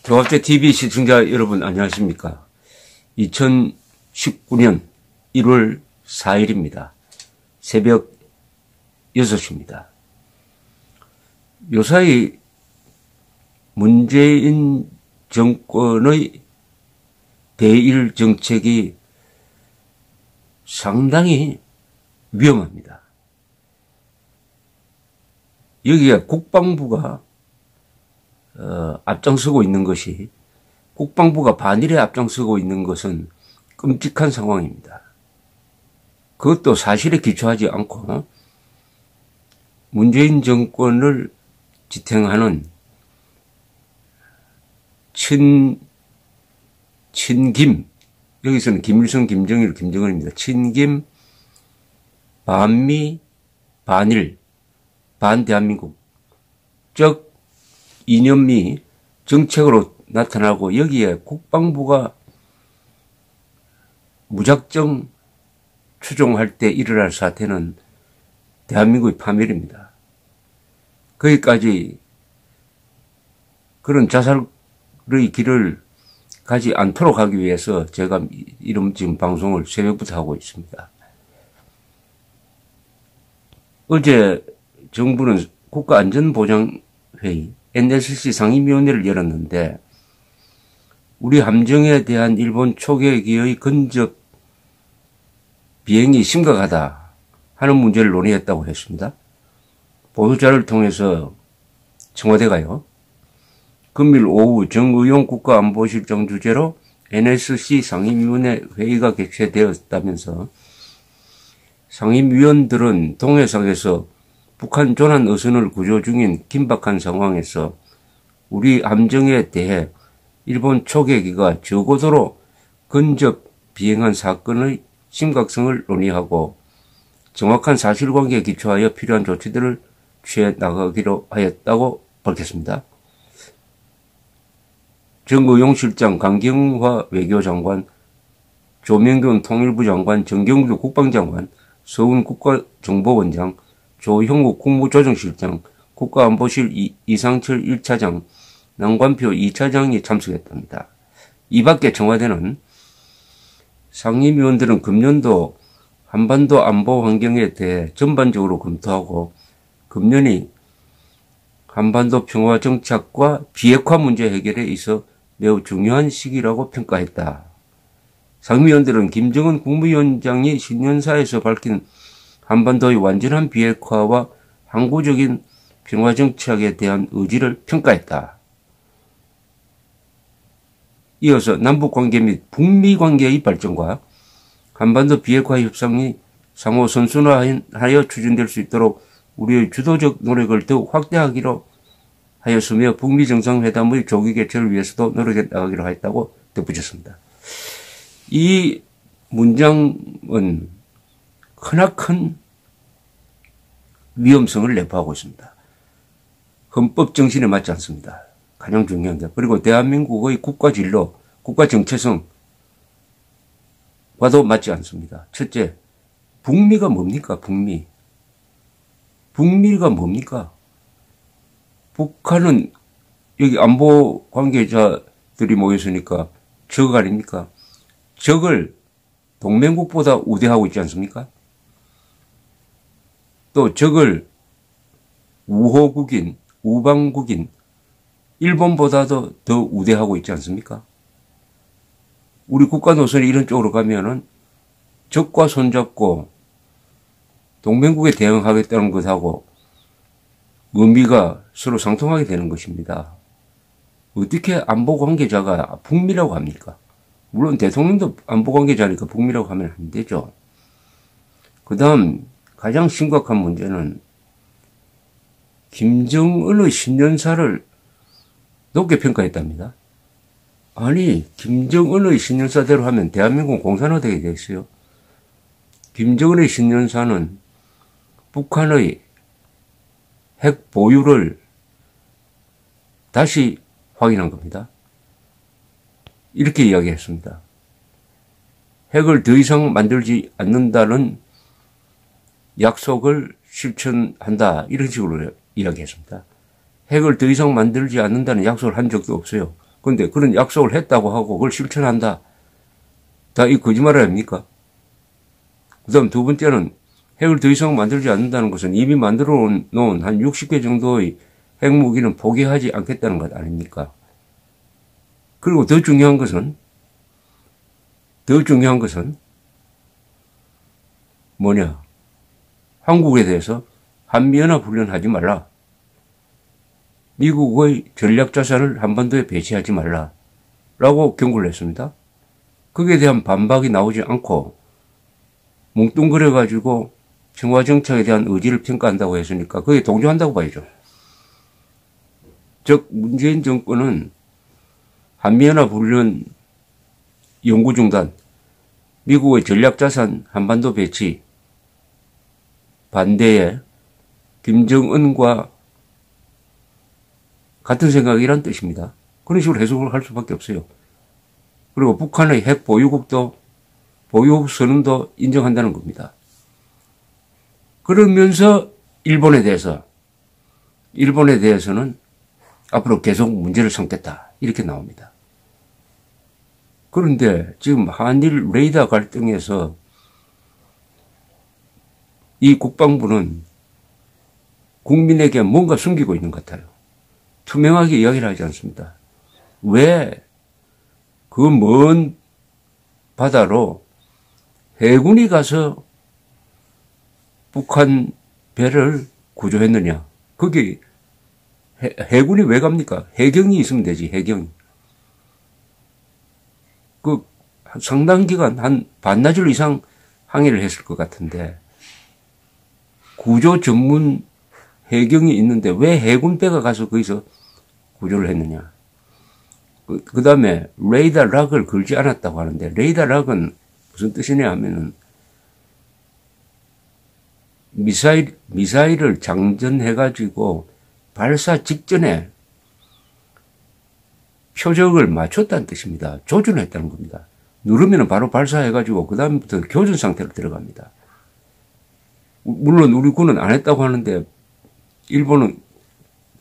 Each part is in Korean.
조합재 TV 시청자 여러분 안녕하십니까. 2019년 1월 4일입니다. 새벽 6시입니다. 요사이 문재인 정권의 대일 정책이 상당히 위험합니다. 여기에 국방부가 앞장서고 있는 것이, 국방부가 반일에 앞장서고 있는 것은 끔찍한 상황입니다. 그것도 사실에 기초하지 않고 문재인 정권을 지탱하는 친김, 여기서는 김일성, 김정일, 김정은입니다. 친김, 반미, 반일, 반대한민국, 즉 이념미 정책으로 나타나고, 여기에 국방부가 무작정 추종할 때 일어날 사태는 대한민국의 파멸입니다. 거기까지 그런 자살의 길을 가지 않도록 하기 위해서 제가 이런 지금 방송을 새벽부터 하고 있습니다. 어제 정부는 국가안전보장회의 NSC 상임위원회를 열었는데, 우리 함정에 대한 일본 초계기의 근접 비행이 심각하다 하는 문제를 논의했다고 했습니다. 보도자를 통해서 청와대가요, 금일 오후 정의용 국가안보실장 주재로 NSC 상임위원회 회의가 개최되었다면서, 상임위원들은 동해상에서 북한 조난 어선을 구조 중인 긴박한 상황에서 우리 함정에 대해 일본 초계기가 저고도로 근접 비행한 사건의 심각성을 논의하고 정확한 사실관계에 기초하여 필요한 조치들을 취해 나가기로 하였다고 밝혔습니다. 정의용 실장, 강경화 외교장관, 조명균 통일부 장관, 정경규 국방장관, 서훈 국가정보원장, 조형욱 국무조정실장, 국가안보실 이상철 1차장, 남관표 2차장이 참석했답니다. 이 밖에 청와대는 상임위원들은 금년도 한반도 안보 환경에 대해 전반적으로 검토하고, 금년이 한반도 평화 정착과 비핵화 문제 해결에 있어 매우 중요한 시기라고 평가했다. 상임위원들은 김정은 국무위원장이 신년사에서 밝힌 한반도의 완전한 비핵화와 항구적인 평화 정착에 대한 의지를 평가했다. 이어서 남북관계 및 북미관계의 발전과 한반도 비핵화 협상이 상호 선순화하여 추진될 수 있도록 우리의 주도적 노력을 더욱 확대하기로 하였으며, 북미 정상회담의 조기 개최를 위해서도 노력해 나가기로 하였다고 덧붙였습니다. 이 문장은 크나큰 위험성을 내포하고 있습니다. 헌법 정신에 맞지 않습니다. 가장 중요한 게. 그리고 대한민국의 국가 진로, 국가 정체성과도 맞지 않습니다. 첫째, 북미가 뭡니까? 북미가 뭡니까? 북한은 여기 안보 관계자들이 모였으니까 적 아닙니까? 적을 동맹국보다 우대하고 있지 않습니까? 또 적을 우호국인, 우방국인 일본보다도 더 우대하고 있지 않습니까? 우리 국가 노선이 이런 쪽으로 가면은 적과 손잡고 동맹국에 대응하겠다는 것하고 의미가 서로 상통하게 되는 것입니다. 어떻게 안보 관계자가 북미라고 합니까? 물론 대통령도 안보 관계자니까 북미라고 하면 안 되죠. 그 다음 가장 심각한 문제는 김정은의 신년사를 높게 평가했답니다. 아니, 김정은의 신년사대로 하면 대한민국은 공산화되게 돼 있어요. 김정은의 신년사는 북한의 핵 보유를 다시 확인한 겁니다. 이렇게 이야기했습니다. 핵을 더 이상 만들지 않는다는 약속을 실천한다, 이런 식으로 이야기했습니다. 핵을 더 이상 만들지 않는다는 약속을 한 적도 없어요. 근데 그런 약속을 했다고 하고 그걸 실천한다. 다 이 거짓말 아닙니까? 그 다음 두 번째는 핵을 더 이상 만들지 않는다는 것은 이미 만들어 놓은 한 60개 정도의 핵무기는 포기하지 않겠다는 것 아닙니까? 그리고 더 중요한 것은 뭐냐? 한국에 대해서 한미연합훈련하지 말라. 미국의 전략자산을 한반도에 배치하지 말라. 라고 경고를 했습니다. 거기에 대한 반박이 나오지 않고 뭉뚱그려가지고 청와정책에 대한 의지를 평가한다고 했으니까 거기에 동조한다고 봐야죠. 즉 문재인 정권은 한미연합훈련 연구중단, 미국의 전략자산 한반도 배치 반대에 김정은과 같은 생각이란 뜻입니다. 그런 식으로 해석을 할 수밖에 없어요. 그리고 북한의 핵 보유국 선언도 인정한다는 겁니다. 그러면서 일본에 대해서는 앞으로 계속 문제를 삼겠다. 이렇게 나옵니다. 그런데 지금 한일 레이더 갈등에서 이 국방부는 국민에게 뭔가 숨기고 있는 것 같아요. 투명하게 이야기를 하지 않습니다. 왜 그 먼 바다로 해군이 가서 북한 배를 구조했느냐. 거기 해군이 왜 갑니까? 해경이 있으면 되지, 해경이. 그 상당 기간 한 반나절 이상 항해를 했을 것 같은데 구조 전문 해경이 있는데 왜 해군배가 가서 거기서 구조를 했느냐. 그 다음에 레이더 락을 걸지 않았다고 하는데 레이더 락은 무슨 뜻이냐 하면은 미사일을 장전해가지고 발사 직전에 표적을 맞췄다는 뜻입니다. 조준을 했다는 겁니다. 누르면 바로 발사해가지고 그 다음부터 교전 상태로 들어갑니다. 물론 우리 군은 안 했다고 하는데 일본은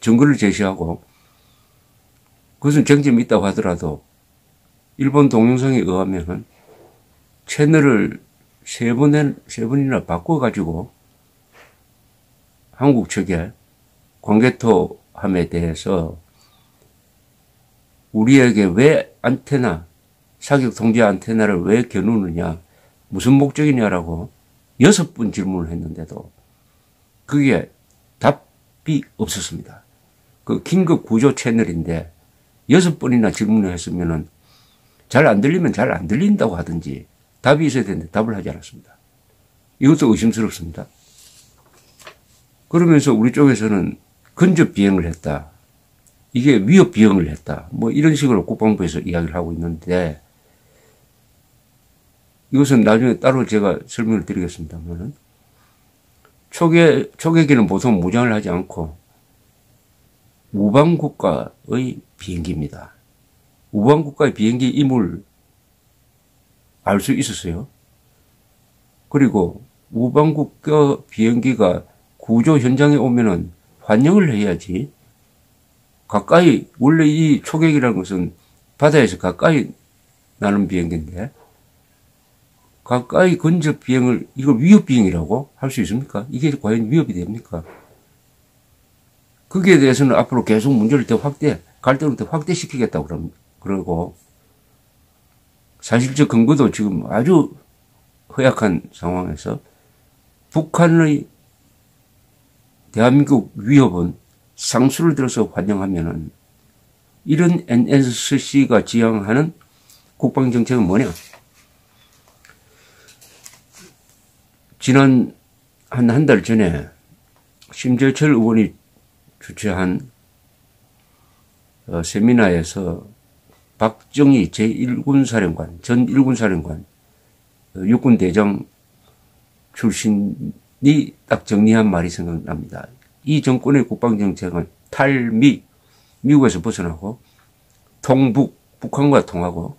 증거를 제시하고 그것은 쟁점이 있다고 하더라도 일본 동영상에 의하면은 채널을 세 번이나 바꿔가지고 한국 측에 광개토함에 대해서 우리에게 왜 사격 통제 안테나를 왜 겨누느냐, 무슨 목적이냐라고 6번 질문을 했는데도 그게 답이 없었습니다. 그 긴급 구조 채널인데 6번이나 질문을 했으면은 잘 안 들리면 잘 안 들린다고 하든지 답이 있어야 되는데 답을 하지 않았습니다. 이것도 의심스럽습니다. 그러면서 우리 쪽에서는 근접 비행을 했다. 이게 위협 비행을 했다. 뭐 이런 식으로 국방부에서 이야기를 하고 있는데 이것은 나중에 따로 제가 설명을 드리겠습니다만은 초계기는 보통 무장을 하지 않고 우방국가의 비행기입니다. 우방국가의 비행기 임을 알 수 있었어요. 그리고 우방국가 비행기가 구조 현장에 오면은 환영을 해야지. 가까이, 원래 이 초계기라는 것은 바다에서 가까이 나는 비행기인데, 가까이 근접 비행을, 이걸 위협 비행이라고 할 수 있습니까? 이게 과연 위협이 됩니까? 거기에 대해서는 앞으로 계속 문제를 더 갈등을 더 확대시키겠다고 그러고, 사실적 근거도 지금 아주 허약한 상황에서 북한의 대한민국 위협은 상수를 들어서 환영하면은 이런 NSC가 지향하는 국방정책은 뭐냐? 지난 한 달 전에 심재철 의원이 주최한 세미나에서 박정희 전 1군사령관, 육군대장 출신이 딱 정리한 말이 생각납니다. 이 정권의 국방정책은 미국에서 벗어나고 통북, 북한과 통하고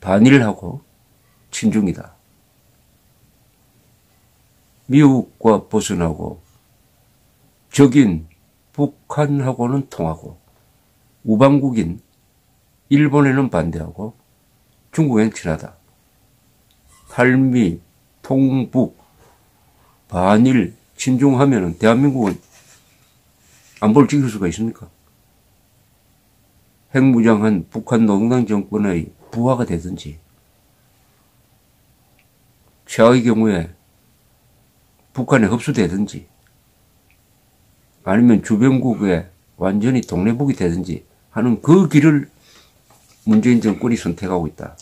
반일하고 친중이다. 미국과 벗어나고 적인 북한하고는 통하고 우방국인 일본에는 반대하고 중국엔 친하다. 탈미, 통북, 반일, 친중하면은 대한민국은 안보를 지킬 수가 있습니까? 핵무장한 북한 노동당 정권의 부하가 되든지, 최악의 경우에 북한에 흡수되든지, 아니면 주변국에 완전히 동네북이 되든지 하는 그 길을 문재인 정권이 선택하고 있다.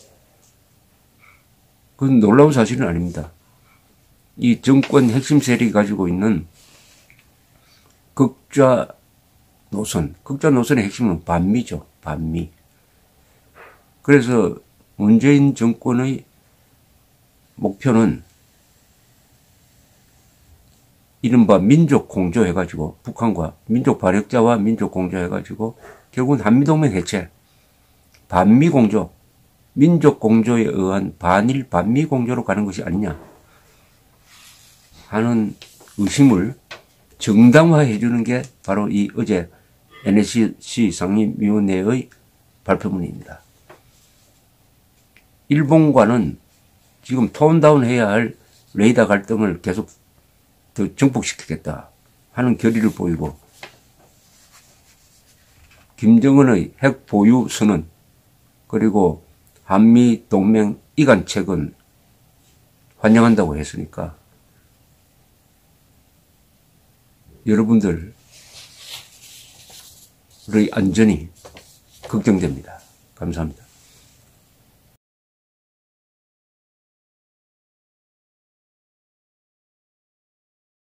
그건 놀라운 사실은 아닙니다. 이 정권 핵심 세력이 가지고 있는 극좌 노선의 핵심은 반미죠. 반미. 그래서 문재인 정권의 목표는 이른바 민족 공조해가지고 북한과 민족 반역자와 민족 공조해가지고 결국은 한미동맹 해체, 반미 공조, 민족 공조에 의한 반일 반미 공조로 가는 것이 아니냐 하는 의심을 정당화해 주는 게 바로 이 어제 NSC 상임위원회의 발표문입니다. 일본과는 지금 톤다운 해야 할 레이더 갈등을 계속 더 증폭시키겠다 하는 결의를 보이고, 김정은의 핵 보유 선언 그리고 한미 동맹 이관책은 환영한다고 했으니까 여러분들의 안전이 걱정됩니다. 감사합니다.